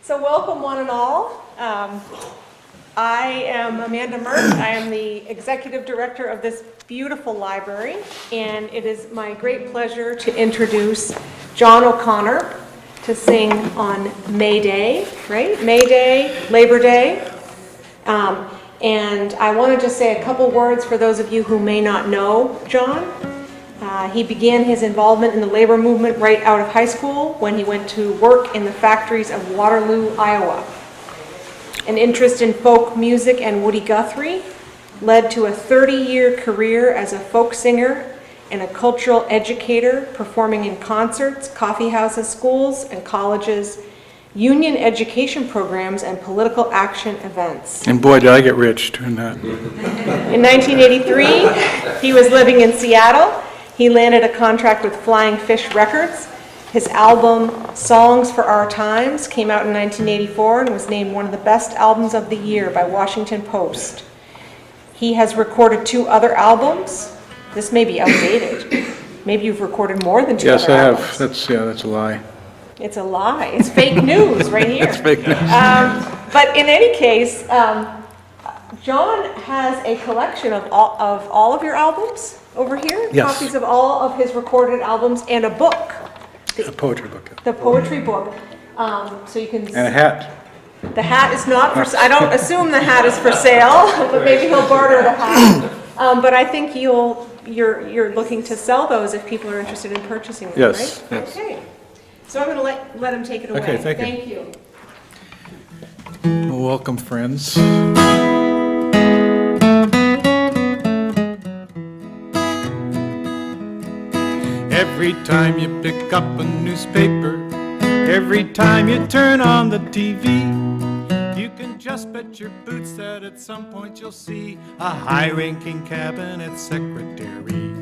So welcome one and all. I am Amanda Mert. I am the executive director of this beautiful library, and it is my great pleasure to introduce John O'Connor to sing on May Day, right? May Day, Labor Day. And I want to just say a couple words for those of you who may not know John. He began his involvement in the labor movement right out of high school when he went to work in the factories of Waterloo, Iowa. An interest in folk music and Woody Guthrie led to a 30-year career as a folk singer and a cultural educator, performing in concerts, coffee houses, schools, and colleges, union education programs, and political action events. And boy, did I get rich doing that. In 1983, he was living in Seattle. He landed a contract with Flying Fish Records. His album, Songs for Our Times, came out in 1984 and was named one of the best albums of the year by Washington Post. He has recorded 2 other albums. This may be outdated. Maybe you've recorded more than 2 Yes, other I albums. have. That's a lie. It's a lie. It's fake news right here. It's fake news. But in any case, John has a collection of all of your albums over here. Yes. Copies of all of his recorded albums and a book. A poetry book. The poetry book. So you can. And a hat. The hat is not for. I don't assume the hat is for sale, but maybe he'll barter the hat. But I think you're looking to sell those if people are interested in purchasing them, Yes, right? yes. Okay. So I'm going to let him take it away. Okay, thank you. Well, welcome, friends. Every time you pick up a newspaper, every time you turn on the TV, you can just bet your boots that at some point you'll see a high-ranking cabinet secretary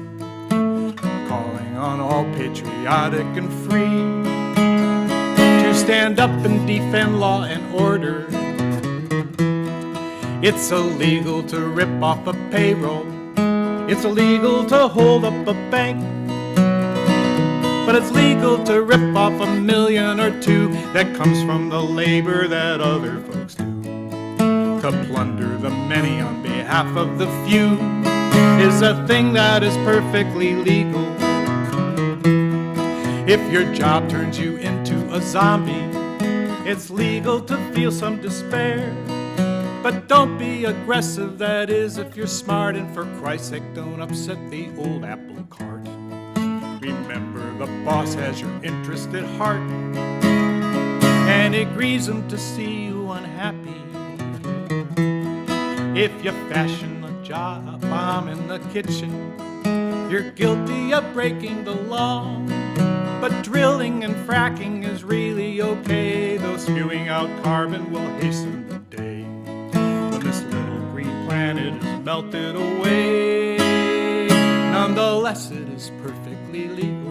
calling on all patriotic and free to stand up and defend law and order. It's illegal to rip off a payroll. It's illegal to hold up a bank. But it's legal to rip off $1 million or 2 that comes from the labor that other folks do. To plunder the many on behalf of the few is a thing that is perfectly legal. If your job turns you into a zombie, it's legal to feel some despair. But don't be aggressive, that is, if you're smart, and for Christ's sake, don't upset the old apple cart. Remember, the boss has your interest at heart, and it grieves him to see you unhappy. If you fashion a job bomb in the kitchen, you're guilty of breaking the law. But drilling and fracking is really okay, though spewing out carbon will hasten the day when this little green planet is melted away. Nonetheless, it is perfectly legal.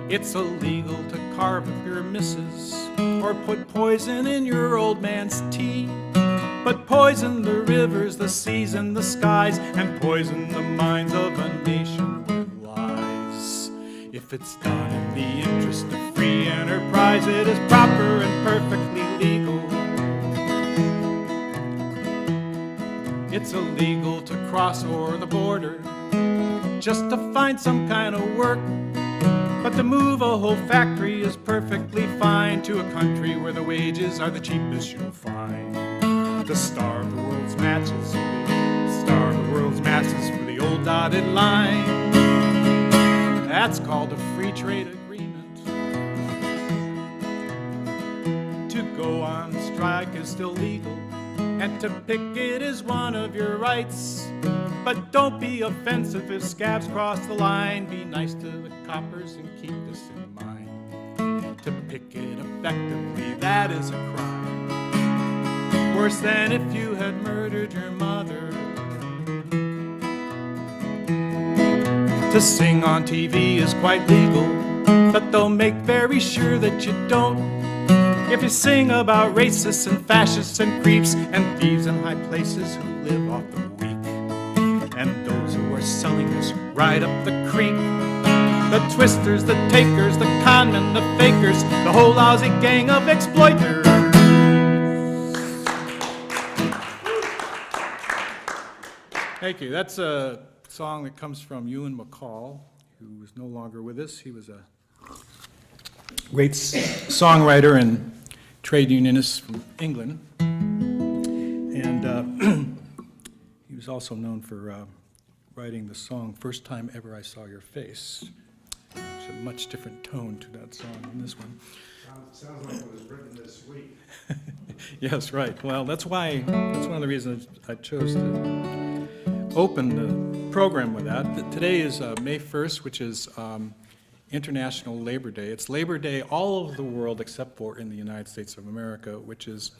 It's illegal to carve up your missus or put poison in your old man's tea. But poison the rivers, the seas, and the skies, and poison the minds of a nation with lies. If it's done in the interest of free enterprise, it is proper and perfectly legal. It's illegal to cross over the border just to find some kind of work. But to move a whole factory is perfectly fine to a country where the wages are the cheapest you'll find. To starve the world's masses, for the old dotted line. That's called a free trade agreement. To go on strike is still legal, and to picket is one of your rights. But don't be offensive if scabs cross the line. Be nice to the coppers and keep this in mind. To picket effectively, that is a crime, worse than if you had murdered your mother. To sing on TV is quite legal, but they'll make very sure that you don't. If you sing about racists and fascists and creeps and thieves in high places who live off the weak, and those who are selling us right up the creek, The twisters, the takers, the conmen, the fakers, the whole lousy gang of exploiters. Thank you. That's a song that comes from Ewan McCall, who is no longer with us. He was a great songwriter and trade unionist from England. And he was also known for writing the song First Time Ever I Saw Your Face. It's a much different tone to that song than this one. Sounds like it was written this week. Yes, right. Well, that's one of the reasons I chose to open the program with that. Today is May 1st, which is International Labor Day. It's Labor Day all over the world except for in the United States of America, which is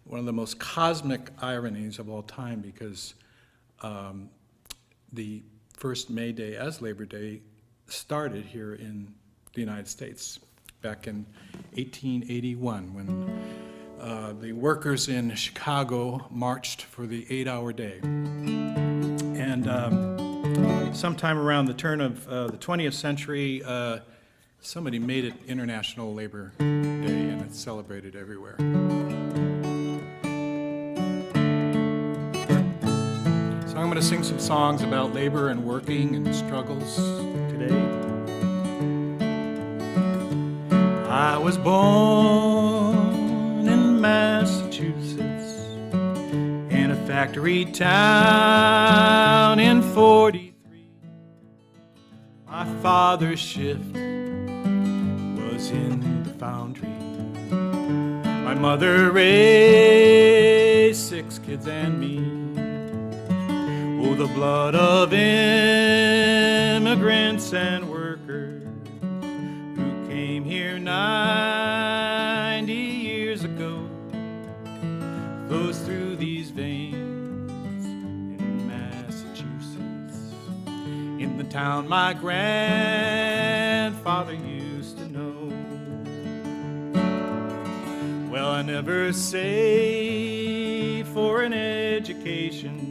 one of the most cosmic ironies of all time, because the first May Day as Labor Day started here in the United States back in 1881 when the workers in Chicago marched for the 8-hour day. And sometime around the turn of the 20th century, somebody made it International Labor Day, and it's celebrated everywhere. So I'm going to sing some songs about labor and working and struggles today. I was born in Massachusetts, in a factory town in 43. My father's shift was in the foundry. My mother raised 6 kids and me. Oh, the blood of immigrants and workers who came here 90 years ago flows through these veins in Massachusetts, in the town my grandfather used to know. Well, I never saved for an education.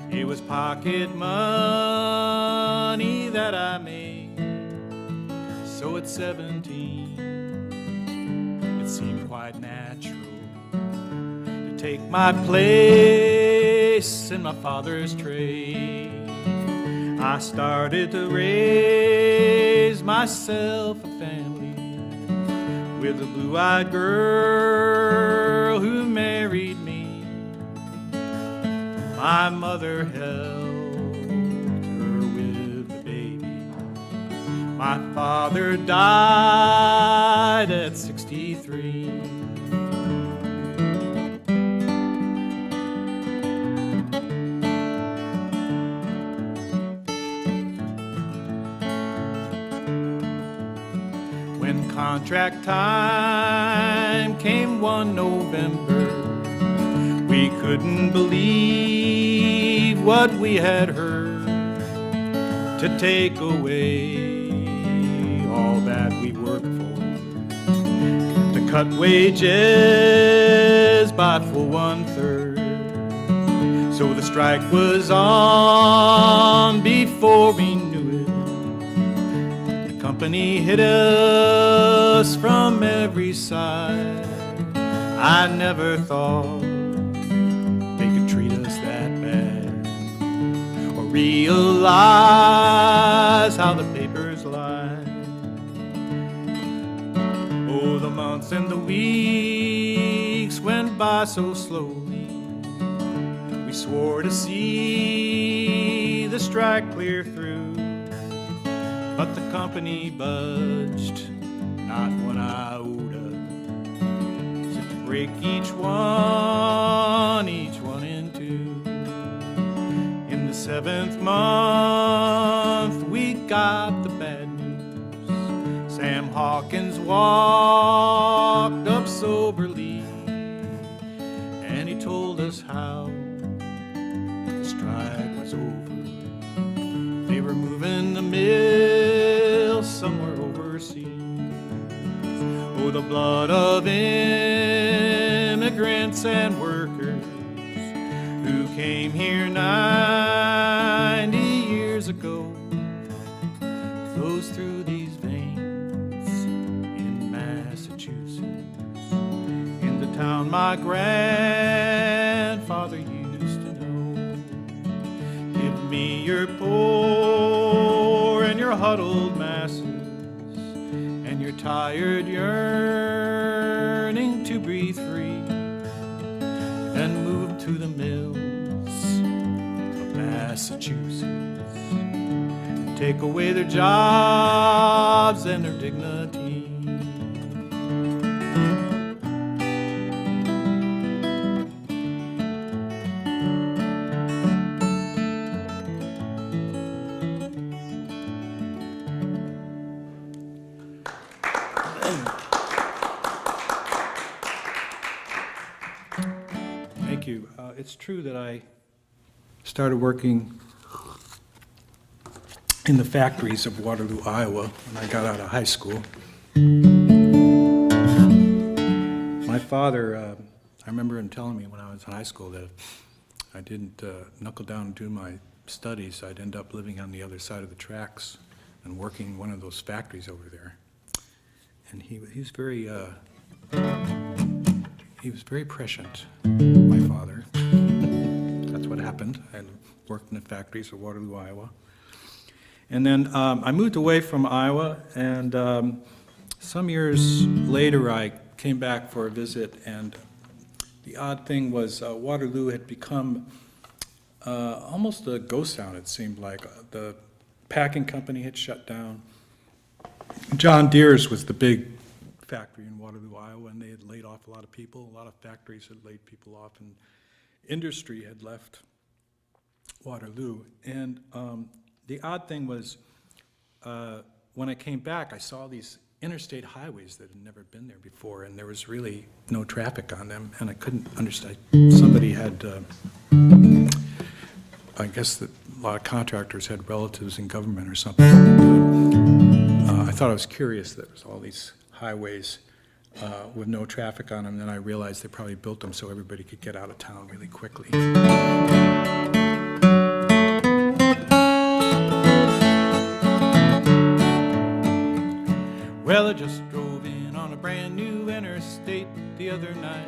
It was pocket money that I made. So at 17, it seemed quite natural to take my place in my father's trade. I started to raise myself a family with a blue-eyed girl who married me. My mother held her with the baby. My father died at 63. When contract time came one November, we couldn't believe what we had heard. To take away all that we worked for, to cut wages by full 1/3. So the strike was on before we knew it. The company hit us from every side. I never thought realize how the papers lie. Oh, the months and the weeks went by so slowly. We swore to see the strike clear through, but the company budged not one iota, to break each one in two. 7th month we got the bad news. Sam Hawkins walked up soberly, and he told us how the strike was over. They were moving the mill somewhere overseas. Oh, the blood of immigrants and workers who came here 90 years ago flows town my grandfather used to know. Give me your poor and your huddled masses and your tired yearning to breathe free, then move to the mills of Massachusetts. Take away their jobs and their dignity. Thank you. It's true that I started working in the factories of Waterloo, Iowa, when I got out of high school. My father, I remember him telling me when I was in high school that if I didn't knuckle down and do my studies, I'd end up living on the other side of the tracks and working in one of those factories over there. And he was very prescient, my father. That's what happened. I worked in the factories of Waterloo, Iowa. And then I moved away from Iowa, and some years later I came back for a visit, and the odd thing was Waterloo had become almost a ghost town, it seemed like. The packing company had shut down. John Deere's was the big factory in Waterloo, Iowa, and they had laid off a lot of people. A lot of factories had laid people off, and industry had left Waterloo. And the odd thing was, when I came back, I saw these interstate highways that had never been there before, and there was really no traffic on them, and I couldn't understand. Somebody had, I guess that a lot of contractors had relatives in government or something. I thought I was curious that there was all these highways with no traffic on them, and then I realized they probably built them so everybody could get out of town really quickly. Well, I just drove in on a brand new interstate the other night,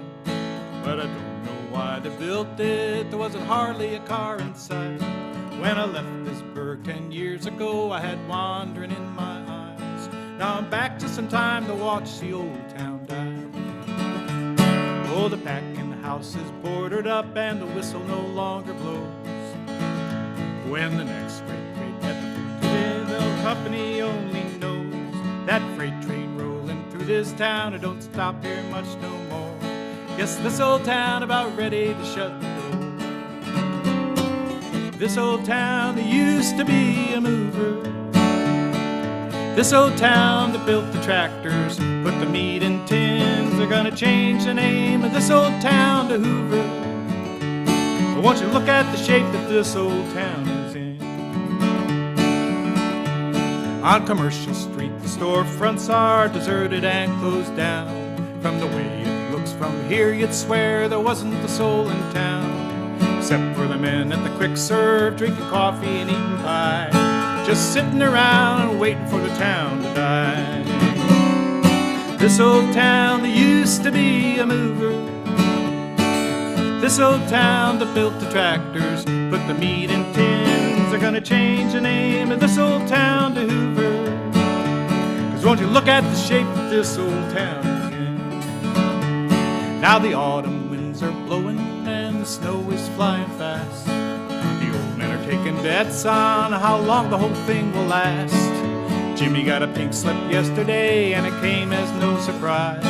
but I don't know why they built it. There wasn't hardly a car inside. When I left this burg 10 years ago, I had wandering in my eyes. Now I'm back just in time to watch the old town die. Oh, the packing house is boarded up and the whistle no longer blows. When the next freight train at the Fruitville Company only knows that freight train rolling through this town, it don't stop here much no more. Guess this old town about ready to shut the door. This old town that used to be a mover. This old town that built the tractors, put the meat in tins. They're gonna change the name of this old town to Hoover. But won't you look at the shape that this old town is in? On Commercial Street, the storefronts are deserted and closed down. From the way it looks from here, you'd swear there wasn't a soul in town, except for the men at the quick serve, drinking coffee and eating pie, just sitting around and waiting for the town to die. This old town that used to be a mover. This old town that built the tractors, put the meat in tins. They're gonna change the name of this old town to Hoover. 'Cause won't you look at the shape that this old town is in? Now the autumn winds are blowing and the snow is flying fast. The old men are taking bets on how long the whole thing will last. Jimmy got a pink slip yesterday and it came as no surprise,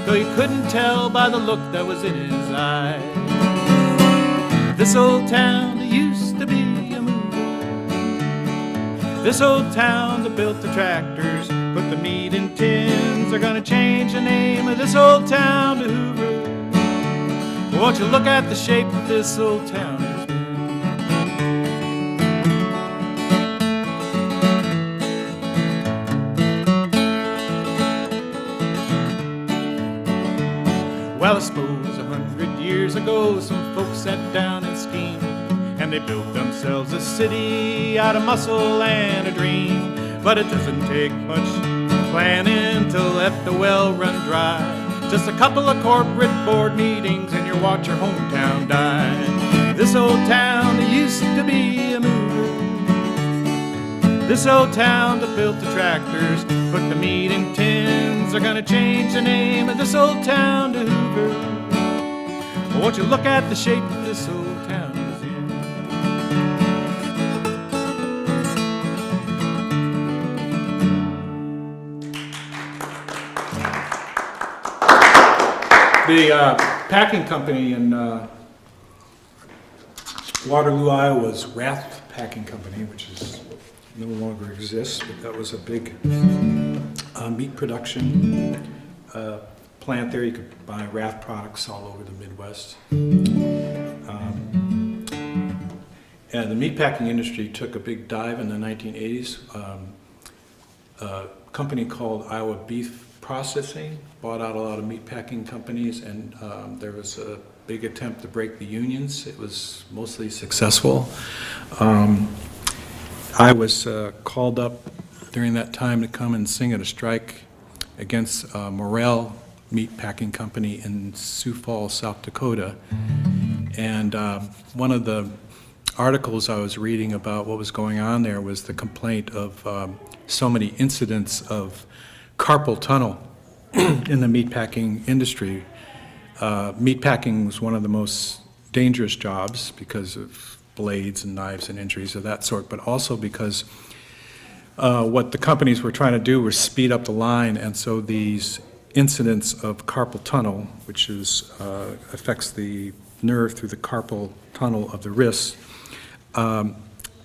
though you couldn't tell by the look that was in his eyes. This old town that used to be a mover. This old town that built the tractors, put the meat in tins. They're gonna change the name of this old town to Hoover. But won't you look at the shape of this old town has been? Well, I suppose 100 years ago some folks sat down and schemed, and they built themselves a city out of muscle and a dream. But it doesn't take much planning to let the well run dry. Just a couple of corporate board meetings and you'll watch your hometown die. This old town that used to be a mover. This old town that built the tractors, put the meat in tins. They're gonna change the name of this old town to Hoover. Well, won't you look at the shape of this old town is in? The packing company in Waterloo, Iowa was Rath Packing Company, which is no longer exists, but that was a big meat production plant there. You could buy Rath products all over the Midwest. And the meatpacking industry took a big dive in the 1980s. A company called Iowa Beef Processing bought out a lot of meatpacking companies, and there was a big attempt to break the unions. It was mostly successful. I was called up during that time to come and sing at a strike against Morel Meatpacking Company in Sioux Falls, South Dakota. And one of the articles I was reading about what was going on there was the complaint of so many incidents of carpal tunnel in the meatpacking industry. Meatpacking was one of the most dangerous jobs because of blades and knives and injuries of that sort, but also because what the companies were trying to do was speed up the line, and so these incidents of carpal tunnel, which is affects the nerve through the carpal tunnel of the wrist,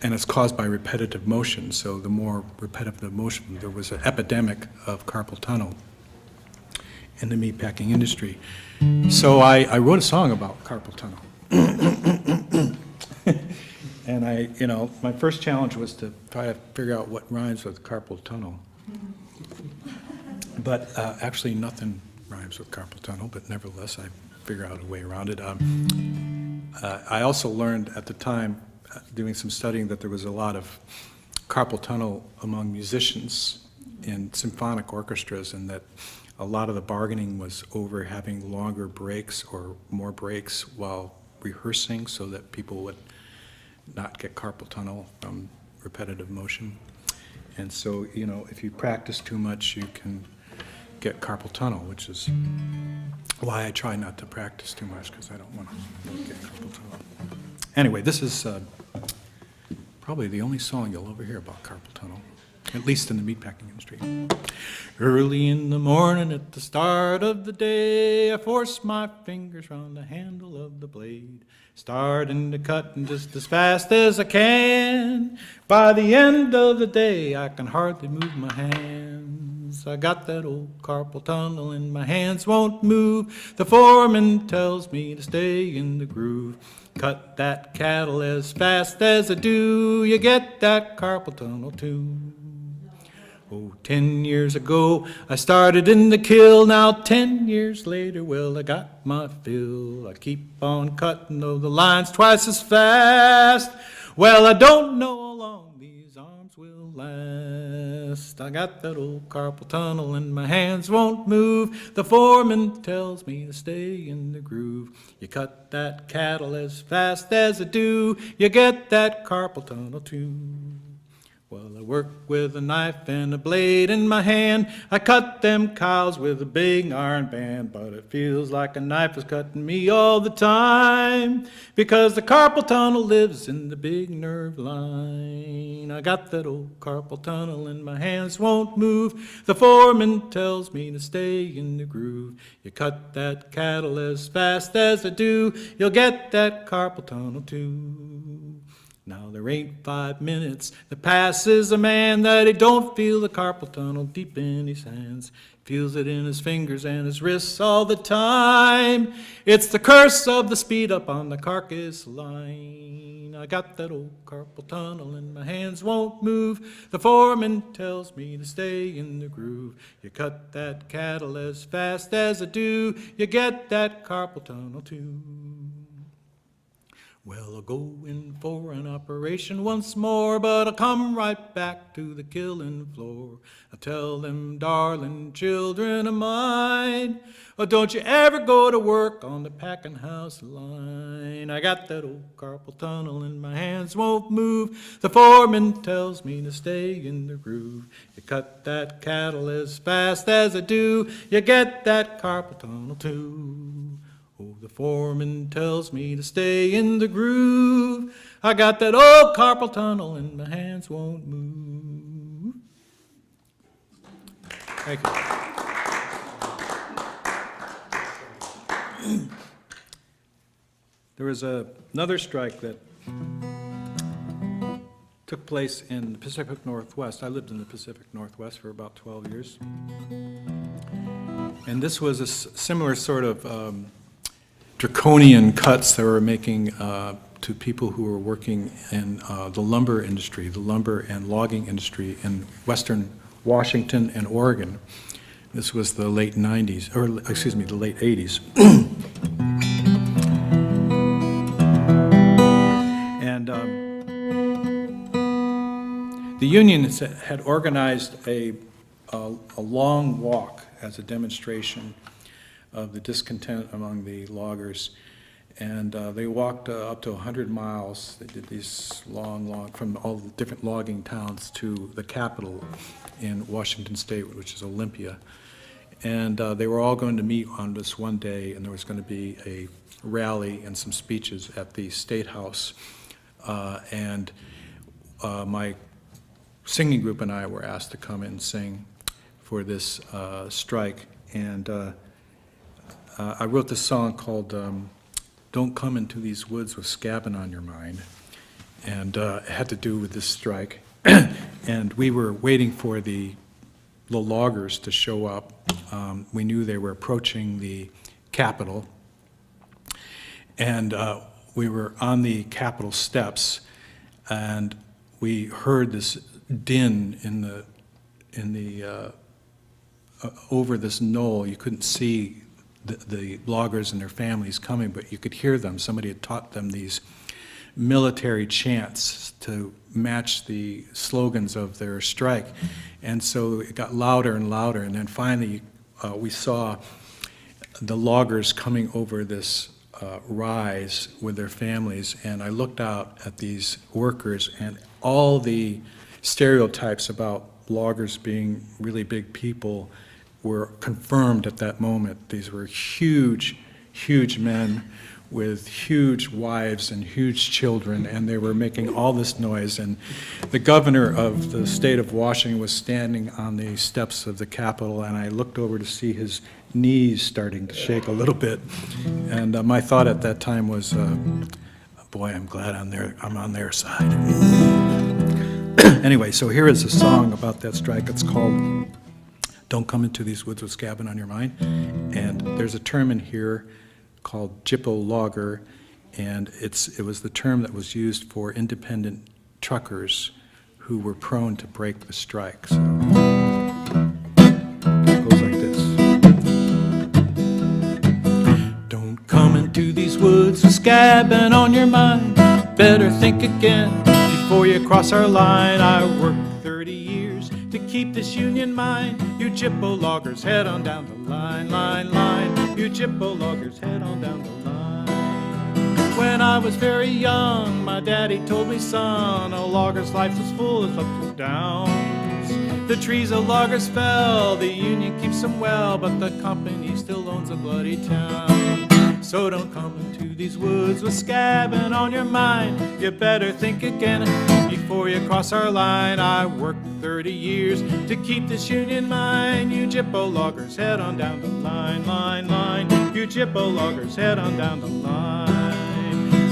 and it's caused by repetitive motion. So the more repetitive motion, there was an epidemic of carpal tunnel in the meatpacking industry. So I wrote a song about carpal tunnel. And my first challenge was to try to figure out what rhymes with carpal tunnel. But actually nothing rhymes with carpal tunnel, but nevertheless I figure out a way around it. I also learned at the time, doing some studying, that there was a lot of carpal tunnel among musicians in symphonic orchestras, and that a lot of the bargaining was over having longer breaks or more breaks while rehearsing so that people would not get carpal tunnel from repetitive motion. And so, if you practice too much, you can get carpal tunnel, which is why I try not to practice too much, because I don't want to get carpal tunnel. Anyway, this is probably the only song you'll ever hear about carpal tunnel, at least in the meatpacking industry. Early in the morning at the start of the day, I force my fingers round the handle of the blade, starting to cut just as fast as I can. By the end of the day, I can hardly move my hands. I got that old carpal tunnel and my hands won't move. The foreman tells me to stay in the groove. Cut that cattle as fast as I do, you get that carpal tunnel too. Oh, 10 years ago, I started in the kill. Now 10 years later, well, I got my fill. I keep on cutting, though the line's twice as fast. Well, I don't know how long these arms will last. I got that old carpal tunnel and my hands won't move. The foreman tells me to stay in the groove. You cut that cattle as fast as I do, you get that carpal tunnel too. Well, I work with a knife and a blade in my hand. I cut them cows with a big iron band, but it feels like a knife is cutting me all the time, because the carpal tunnel lives in the big nerve line. I got that old carpal tunnel and my hands won't move. The foreman tells me to stay in the groove. You cut that cattle as fast as I do, you'll get that carpal tunnel too. Now there ain't 5 minutes that passes a man that he don't feel the carpal tunnel deep in his hands. Feels it in his fingers and his wrists all the time. It's the curse of the speed up on the carcass line. I got that old carpal tunnel and my hands won't move. The foreman tells me to stay in the groove. You cut that cattle as fast as I do, you get that carpal tunnel too. Well, I'll go in for an operation once more, but I'll come right back to the killing floor. I'll tell them darling children of mine, Oh, don't you ever go to work on the packing house line. I got that old carpal tunnel and my hands won't move. The foreman tells me to stay in the groove. You cut that cattle as fast as I do, you get that carpal tunnel too. Oh, the foreman tells me to stay in the groove. I got that old carpal tunnel and my hands won't move. Thank you. There was another strike that took place in the Pacific Northwest. I lived in the Pacific Northwest for about 12 years. And this was a similar sort of draconian cuts they were making to people who were working in the lumber industry, the lumber and logging industry in western Washington and Oregon. This was the late 90s, or excuse me, the late 80s. And the union had organized a long walk as a demonstration of the discontent among the loggers. And they walked up to 100 miles. They did these long, from all the different logging towns to the capital in Washington State, which is Olympia. And they were all going to meet on this one day, and there was going to be a rally and some speeches at the State House. My singing group and I were asked to come and sing for this strike. And I wrote this song called Don't Come Into These Woods with Scabbing on Your Mind. And it had to do with this strike. And we were waiting for the loggers to show up. We knew they were approaching the Capitol. And we were on the Capitol steps, and we heard this din in the over this knoll. You couldn't see the loggers and their families coming, but you could hear them. Somebody had taught them these military chants to match the slogans of their strike. And so it got louder and louder, and then finally we saw the loggers coming over this rise with their families, and I looked out at these workers, and all the stereotypes about loggers being really big people were confirmed at that moment. These were huge, huge men with huge wives and huge children, and they were making all this noise. And the governor of the state of Washington was standing on the steps of the Capitol, and I looked over to see his knees starting to shake a little bit. And my thought at that time was, boy, I'm glad I'm on their side. Anyway, so here is a song about that strike. It's called Don't Come Into These Woods with Scabbing on Your Mind. And there's a term in here called Jippo logger, and it was the term that was used for independent truckers who were prone to break the strike. So it goes like this. Don't come into these woods with scabbing on your mind. Better think again before you cross our line. I worked 30 years to keep this union mine. You Jippo loggers, head on down the line, line, line. You Jippo loggers, head on down the line. When I was very young, my daddy told me, son, a logger's life was full of ups and downs. The trees of loggers fell, the union keeps them well, but the company still owns a bloody town. So don't come into these woods with scabbing on your mind. You better think again before you cross our line. I worked 30 years to keep this union mine. You Jippo loggers, head on down the line, line, line. You Jippo loggers, head on down the line.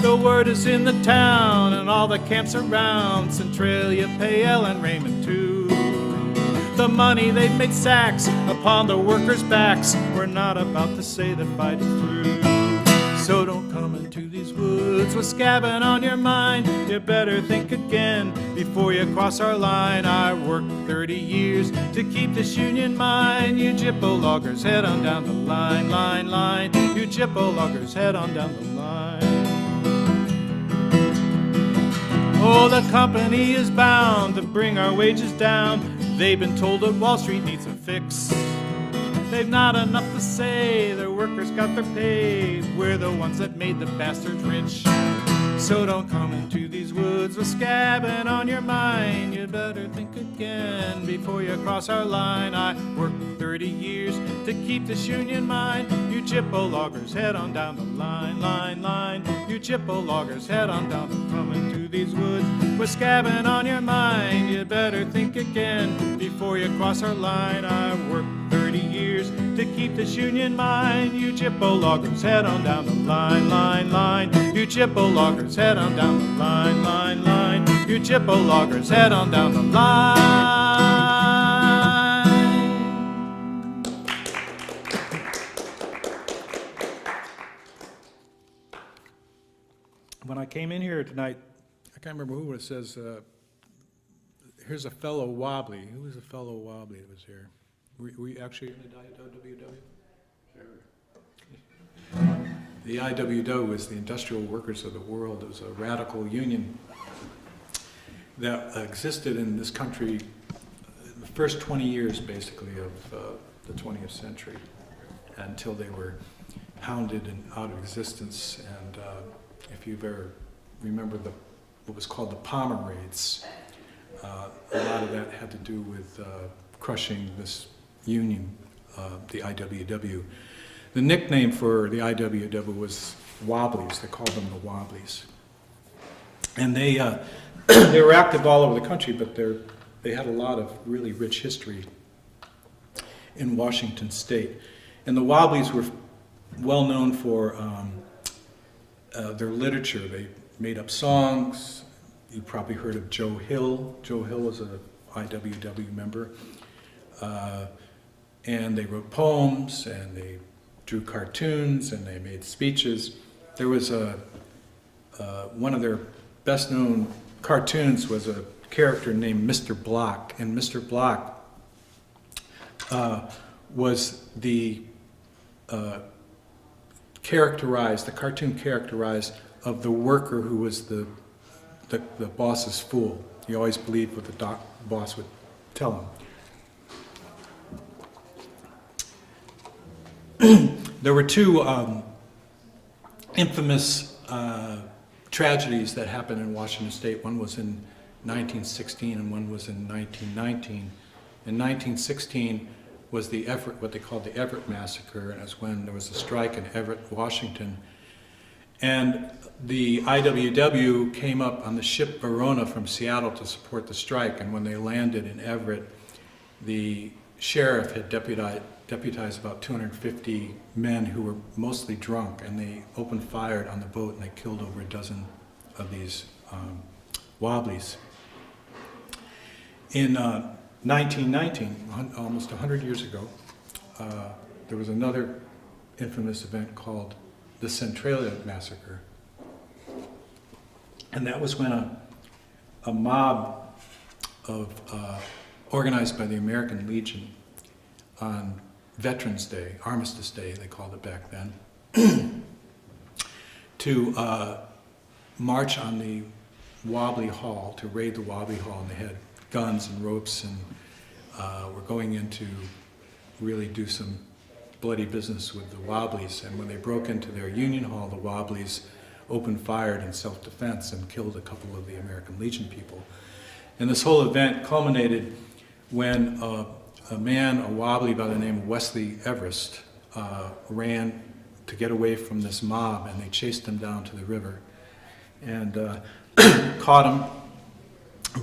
The word is in the town and all the camps around, Centralia, Pale, and Raymond too. The money they've made sacks upon the workers' backs. We're not about to say the fight is through. So don't come into these woods with scabbing on your mind. You better think again before you cross our line. I worked 30 years to keep this union mine. You Jippo loggers, head on down the line, line, line. You Jippo loggers, head on down the line. Oh, the company is bound to bring our wages down. They've been told that Wall Street needs a fix. They've not enough to say, their workers got their pay. We're the ones that made the bastards rich. So don't come into these woods with scabbing on your mind. You better think again before you cross our line. I worked 30 years to keep this union mine. You Chippewa loggers, head on down the line, line, line. You Chippewa loggers, head on down. Come into these woods with scabbing on your mind. You better think again before you cross our line. I worked 30 years to keep this union mine. You Chippewa loggers, head on down the line, line, line. You Chippewa loggers, head on down the line, line, line. You Chippewa loggers, head on down the line. When I came in here tonight, I can't remember who it says, here's a fellow wobbly. Who was a fellow wobbly that was here? Were you actually in the IWW? The IWW was the Industrial Workers of the World. It was a radical union that existed in this country the first 20 years, basically, of the 20th century, until they were hounded and out of existence. And if you've ever remember what was called the Palmer Raids, a lot of that had to do with crushing this union, the IWW. The nickname for the IWW was Wobblies. They called them the Wobblies. And they they were active all over the country, but they had a lot of really rich history in Washington State. And the Wobblies were well known for their literature. They made up songs. You probably heard of Joe Hill. Joe Hill was an IWW member. And they wrote poems, and they drew cartoons, and they made speeches. There was one of their best-known cartoons was a character named Mr. Block, and Mr. Block was the cartoon characterized of the worker who was the boss's fool. He always believed what the boss would tell him. There were two infamous tragedies that happened in Washington State. One was in 1916 and one was in 1919. In 1916 was the what they called the Everett Massacre, and it's when there was a strike in Everett, Washington. And the IWW came up on the ship Verona from Seattle to support the strike, and when they landed in Everett, the sheriff had deputized about 250 men who were mostly drunk, and they opened fire on the boat, and they killed over a dozen of these Wobblies. In 1919, almost 100 years ago, there was another infamous event called the Centralia Massacre. And that was when a mob organized by the American Legion on Veterans Day, Armistice Day, they called it back then, to march on the Wobbly Hall, to raid the Wobbly Hall, and they had guns and ropes, and were going in to really do some bloody business with the Wobblies. And when they broke into their Union Hall, the Wobblies opened fire in self-defense and killed a couple of the American Legion people. And this whole event culminated when a Wobbly by the name of Wesley Everest, ran to get away from this mob, and they chased him down to the river and caught him,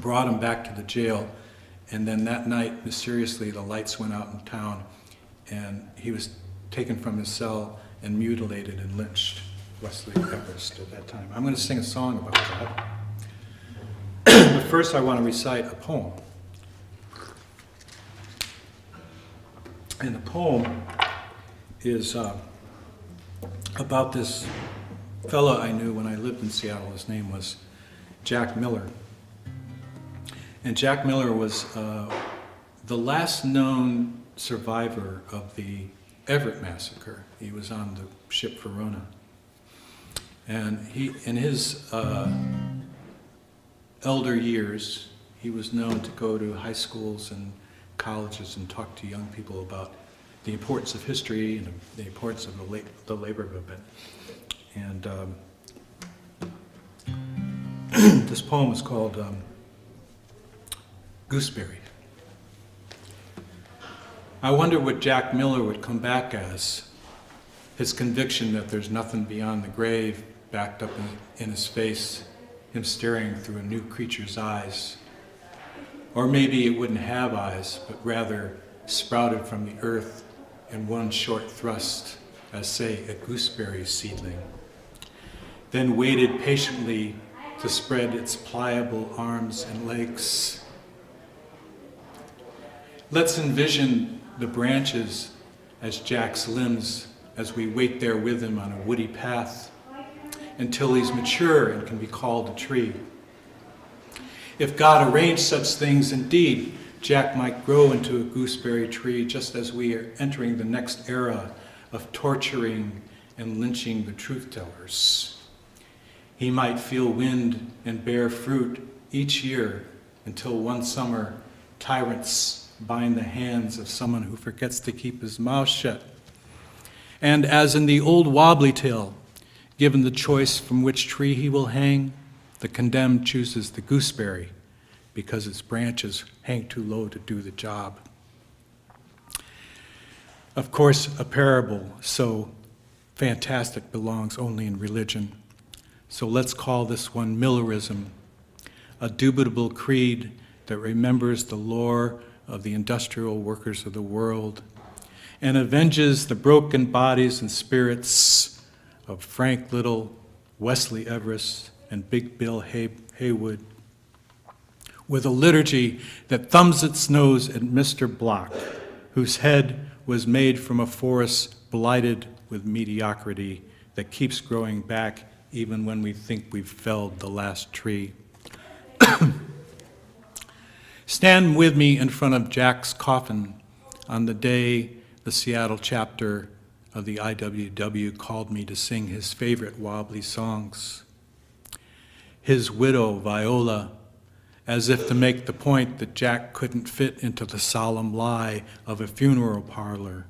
brought him back to the jail, and then that night, mysteriously, the lights went out in town, and he was taken from his cell and mutilated and lynched, Wesley Everest, at that time. I'm going to sing a song about that. But first I want to recite a poem. And the poem is about this fellow I knew when I lived in Seattle. His name was Jack Miller. And Jack Miller was the last known survivor of the Everett Massacre. He was on the ship Verona. And he, in his elder years, he was known to go to high schools and colleges and talk to young people about the importance of history and the importance of the labor movement. And this poem is called Gooseberry. I wonder what Jack Miller would come back as, his conviction that there's nothing beyond the grave backed up in his face, him staring through a new creature's eyes. Or maybe it wouldn't have eyes, but rather sprouted from the earth in one short thrust, as say a gooseberry seedling, then waited patiently to spread its pliable arms and legs. Let's envision the branches as Jack's limbs as we wait there with him on a woody path until he's mature and can be called a tree. If God arranged such things, indeed, Jack might grow into a gooseberry tree just as we are entering the next era of torturing and lynching the truth tellers. He might feel wind and bear fruit each year until one summer tyrants bind the hands of someone who forgets to keep his mouth shut. And as in the old wobbly tale, given the choice from which tree he will hang, the condemned chooses the gooseberry because its branches hang too low to do the job. Of course, a parable so fantastic belongs only in religion. So let's call this one Millerism, a dubitable creed that remembers the lore of the industrial workers of the world and avenges the broken bodies and spirits of Frank Little, Wesley Everest, and Big Bill Haywood, with a liturgy that thumbs its nose at Mr. Block, whose head was made from a forest blighted with mediocrity that keeps growing back even when we think we've felled the last tree. Stand with me in front of Jack's coffin on the day the Seattle chapter of the IWW called me to sing his favorite wobbly songs. His widow, Viola, as if to make the point that Jack couldn't fit into the solemn lie of a funeral parlor,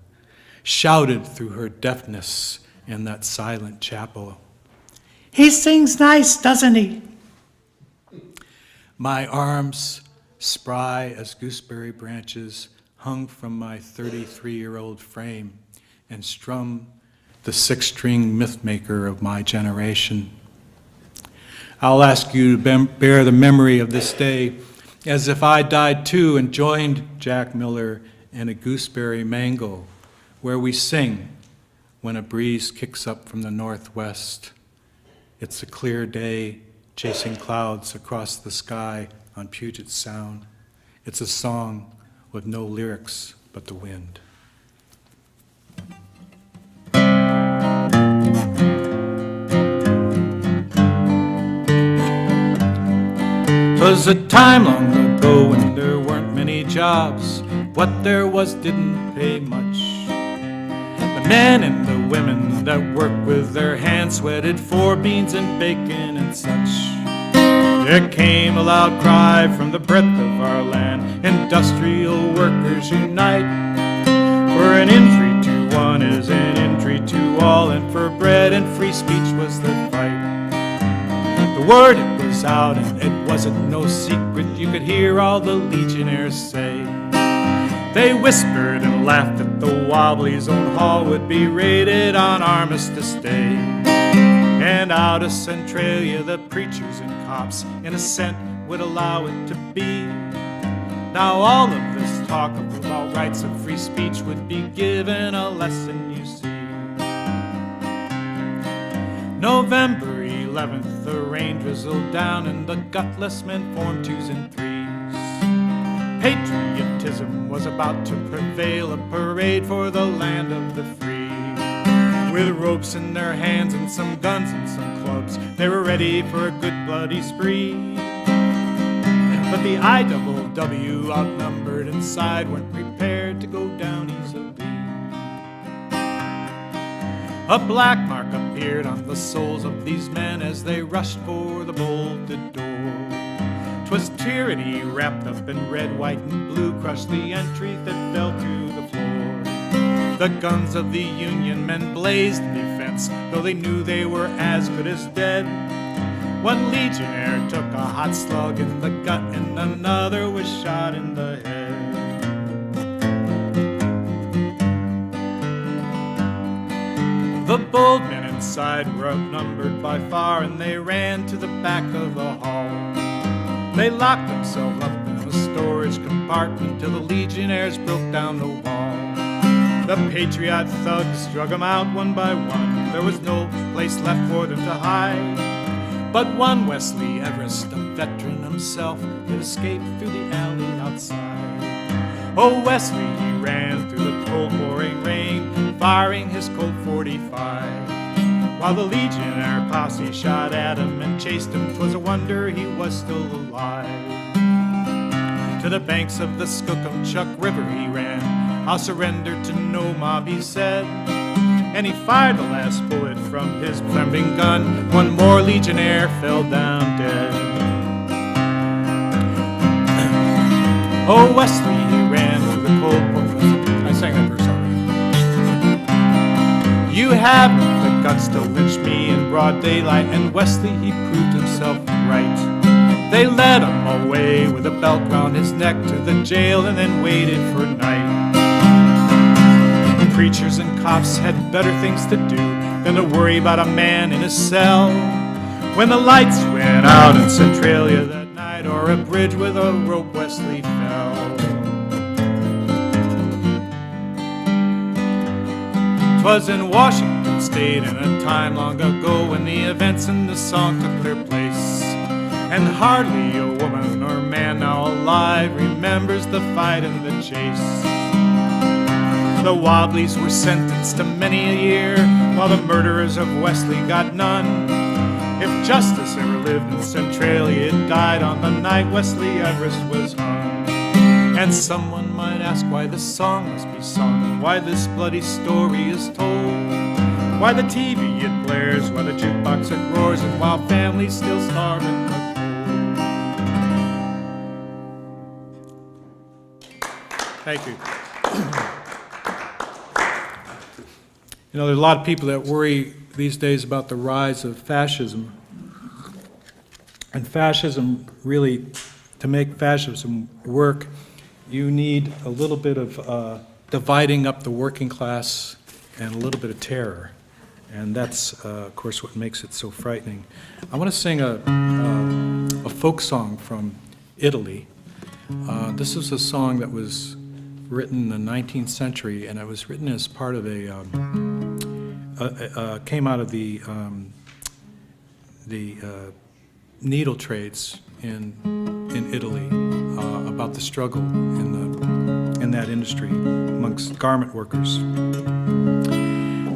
shouted through her deafness in that silent chapel, "He sings nice, doesn't he?" My arms, spry as gooseberry branches, hung from my 33-year-old frame and strum the six-string myth-maker of my generation. I'll ask you to bear the memory of this day as if I died too and joined Jack Miller in a gooseberry mangle where we sing when a breeze kicks up from the northwest. It's a clear day chasing clouds across the sky on Puget Sound. It's a song with no lyrics but the wind. 'Twas a time long ago when there weren't many jobs. What there was didn't pay much. The men and the women that worked with their hands sweated for beans and bacon and such. There came a loud cry from the breadth of our land, industrial workers unite. For an in 3 to 1 is an in 3 to all, and for bread and free speech was the fight. The word, it was out, and it wasn't no secret. You could hear all the legionnaires say. They whispered and laughed that the Wobbly's own hall would be raided on Armistice Day. And out of Centralia, the preachers and cops in assent would allow it to be. Now all of this talk about rights of free speech would be given a lesson, you see. November 11th, the rain drizzled down and the gutless men formed 2s and 3s. Patriotism was about to prevail, a parade for the land of the free. With ropes in their hands and some guns and some clubs, they were ready for a good bloody spree. But the IWW, outnumbered inside, weren't prepared to go down easily. A black mark appeared on the souls of these men as they rushed for the bolted door. 'Twas tyranny wrapped up in red, white, and blue, crushed the entry that fell to the floor. The guns of the Union men blazed in defense, though they knew they were as good as dead. One legionnaire took a hot slug in the gut, and another was shot in the head. The bold men inside were outnumbered by far, and they ran to the back of the hall. They locked themselves up in a storage compartment till the legionnaires broke down the wall. The patriot thugs drug them out one by one. There was no place left for them to hide. But one Wesley Everest, a veteran himself, did escape through the alley outside. Oh, Wesley, he ran through the cold pouring rain, firing his Colt 45. While the legionnaire posse shot at him and chased him, 'twas a wonder he was still alive. To the banks of the Skookumchuck River he ran. I'll surrender to no mob, he said. And he fired the last bullet from his trembling gun. One more legionnaire fell down dead. Oh, Wesley, he ran through the cold portal. I sang that verse already. You haven't the guts to lynch me in broad daylight, and Wesley, he proved himself right. They led him away with a belt round his neck to the jail and then waited for night. Preachers and cops had better things to do than to worry about a man in a cell. When the lights went out in Centralia that night, or a bridge with a rope, Wesley fell. 'Twas in Washington State in a time long ago when the events in the song took their place. And hardly a woman or man now alive remembers the fight and the chase. The Wobblies were sentenced to many a year, while the murderers of Wesley got none. If justice ever lived in Centralia, it died on the night Wesley Everest was hung. And someone might ask why this song must be sung, why this bloody story is told, why the TV it blares, why the jukebox it roars, and while families still starve in the cold. Thank you. You know, there are a lot of people that worry these days about the rise of fascism. And fascism, really, to make fascism work, you need a little bit of dividing up the working class and a little bit of terror. And that's, of course, what makes it so frightening. I want to sing a folk song from Italy. This is a song that was written in the 19th century, and it was written as part of came out of the needle trades in Italy, about the struggle in that industry amongst garment workers.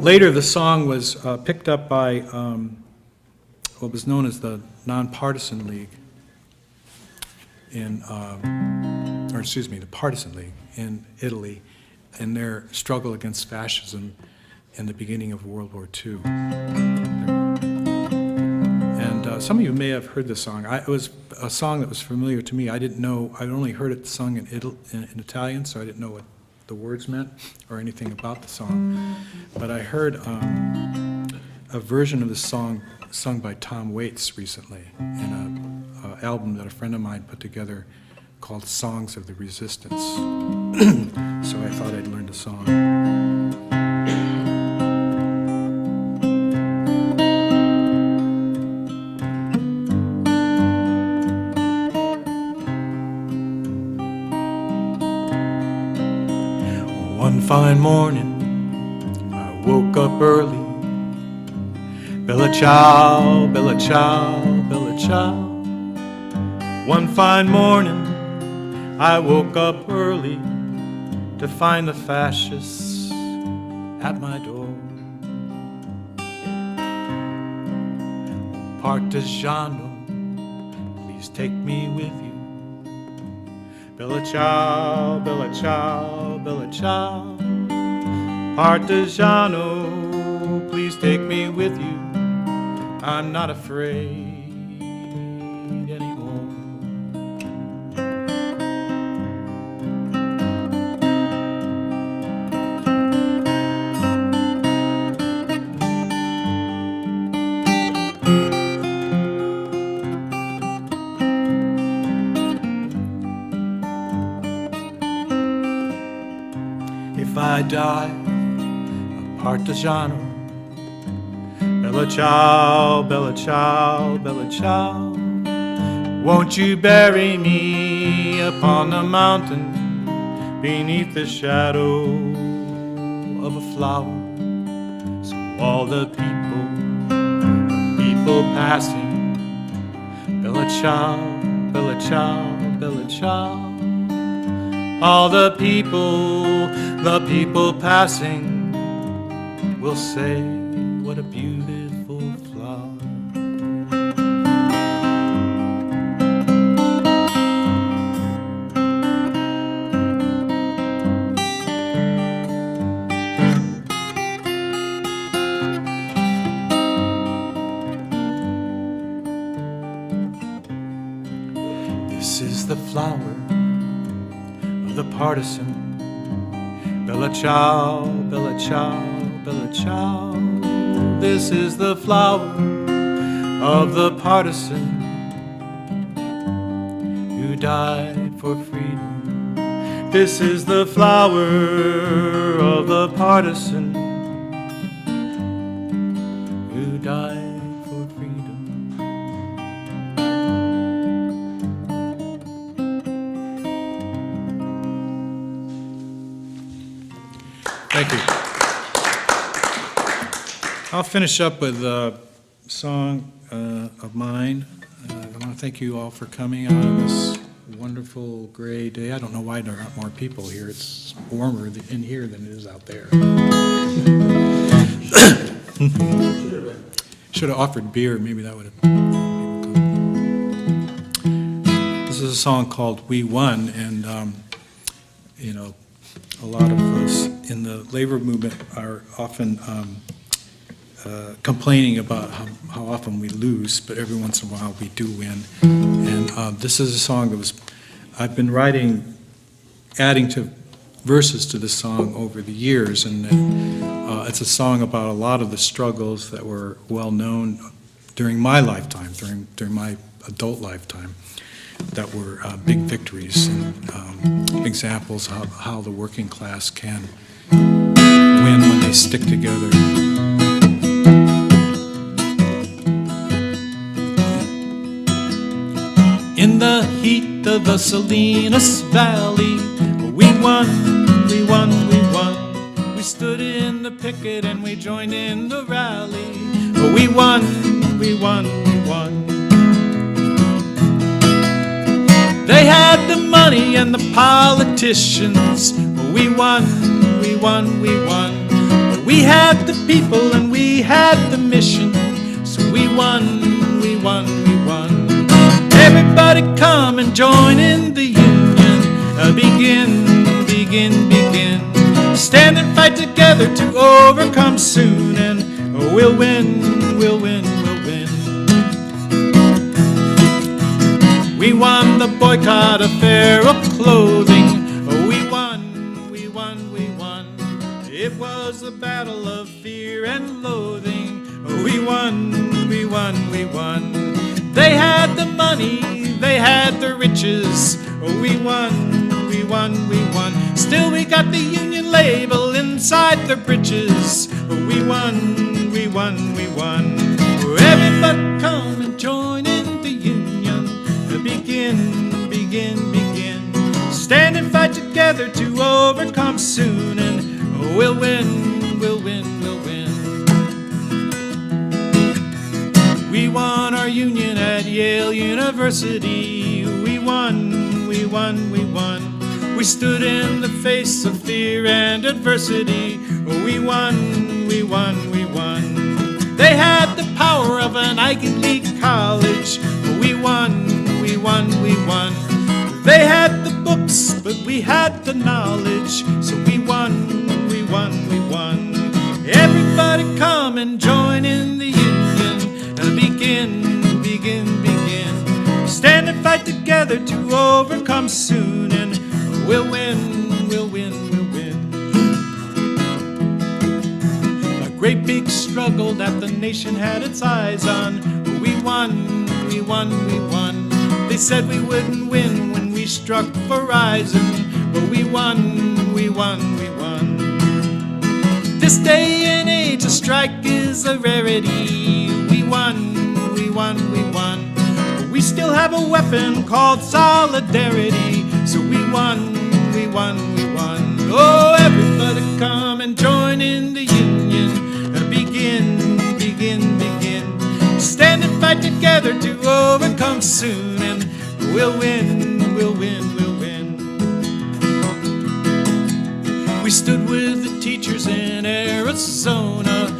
Later, the song was picked up by what was known as the Nonpartisan League the Partisan League in Italy, in their struggle against fascism in the beginning of World War II. And some of you may have heard this song. It was a song that was familiar to me. I didn't know, I'd only heard it sung in Italian, so I didn't know what the words meant or anything about the song. But I heard a version of the song sung by Tom Waits recently in an album that a friend of mine put together called Songs of the Resistance. So I thought I'd learn the song. One fine morning, I woke up early. Bella ciao, bella ciao, bella ciao. One fine morning, I woke up early to find the fascists at my door. Partigiano, please take me with you. Bella ciao, bella ciao, bella ciao. Partigiano, please take me with you. I'm not afraid anymore. died a partigiano. Bella ciao, bella ciao, bella ciao. Won't you bury me upon the mountain beneath the shadow of a flower? So all the people passing, bella ciao, bella ciao, bella ciao. All the people passing will say, what a beautiful flower. This is the flower of the partisan. Bella ciao, bella ciao, bella ciao. This is the flower of the partisan who died for freedom. This is the flower of the partisan who died for freedom. Thank you. I'll finish up with a song of mine. I want to thank you all for coming on this wonderful gray day. I don't know why there aren't more people here. It's warmer in here than it is out there. Should have offered beer. Maybe that would have. This is a song called "We Won," and a lot of us in the labor movement are often complaining about how often we lose, but every once in a while we do win. And this is a song that I've been adding to verses to this song over the years, and it's a song about a lot of the struggles that were well known during my lifetime, during my adult lifetime, that were big victories and examples of how the working class can win when they stick together. In the heat of the Salinas Valley, we won, we won, we won. We stood in the picket and we joined in the rally. We won, we won, we won. They had the money and the politicians. We won, we won, we won. We had the people and we had the mission. So we won, we won, we won. Everybody come and join in the union. Begin, begin, begin. Stand and fight together to overcome soon. And we'll win, we'll win, we'll win. We won the boycott of feral clothing. We won, we won, we won. It was a battle of fear and loathing. We won, we won, we won. They had the money, they had the riches. We won, we won, we won. Still we got the union label inside their britches. We won, we won, we won. Everybody come and join in the union. Begin, begin, begin. Stand and fight together to overcome soon. And we'll win, we'll win, we'll win. We won our union at Yale University. We won, we won, we won. We stood in the face of fear and adversity. We won, we won, we won. They had the power of an Ivy League college. We won, we won, we won. They had the books, but we had the knowledge. So we won, we won, we won. Everybody come and join in the union. Begin, begin, begin. Stand and fight together to overcome soon. And we'll win, we'll win, we'll win. A great big struggle that the nation had its eyes on. We won, we won, we won. They said we wouldn't win when we struck Verizon, but we won, we won, we won. this day and age, a strike is a rarity. We won, we won, we won. But we still have a weapon called solidarity. So we won, we won, we won. Oh, everybody come and join in the union. Begin, begin, begin. Stand and fight together to overcome soon. And we'll win, we'll win, we'll win. We stood with the teachers in Arizona.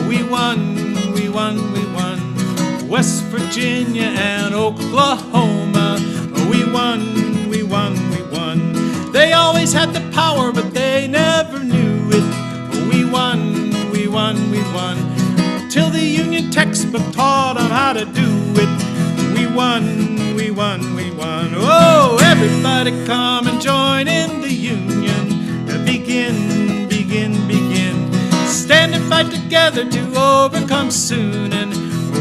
We won, we won, we won. West Virginia and Oklahoma. We won, we won, we won. They always had the power, but they never knew it. We won, we won, we won. Till the union textbook taught them how to do it. We won, we won, we won. Oh, everybody come and join in the union. Begin, begin, begin. Stand and fight together to overcome soon. And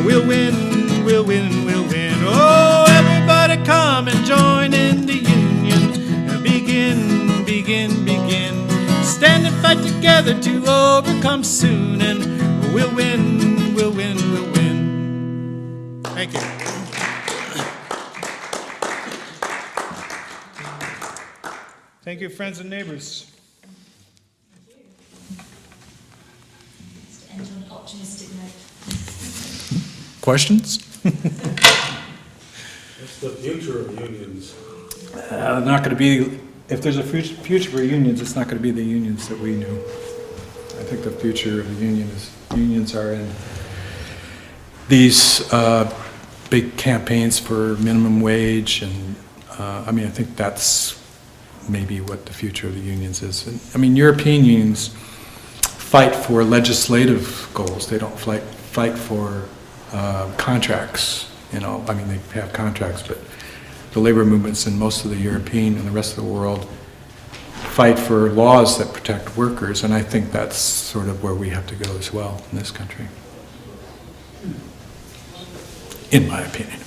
we'll win, we'll win, we'll win. Oh, everybody come and join in the union. Begin, begin, begin. Stand and fight together to overcome soon. And we'll win, we'll win, we'll win. Thank you. Thank you, friends and neighbors. To end on an optimistic note. Questions? What's the future of unions? Not going to be, if there's a future for unions, it's not going to be the unions that we knew. I think the future of the unions are in these big campaigns for minimum wage, and I mean, I think that's maybe what the future of the unions is. And, I mean, European unions fight for legislative goals. They don't fight for contracts. You know, I mean, they have contracts, but the labor movements in most of the European and the rest of the world fight for laws that protect workers, and I think that's sort of where we have to go as well in this country, in my opinion.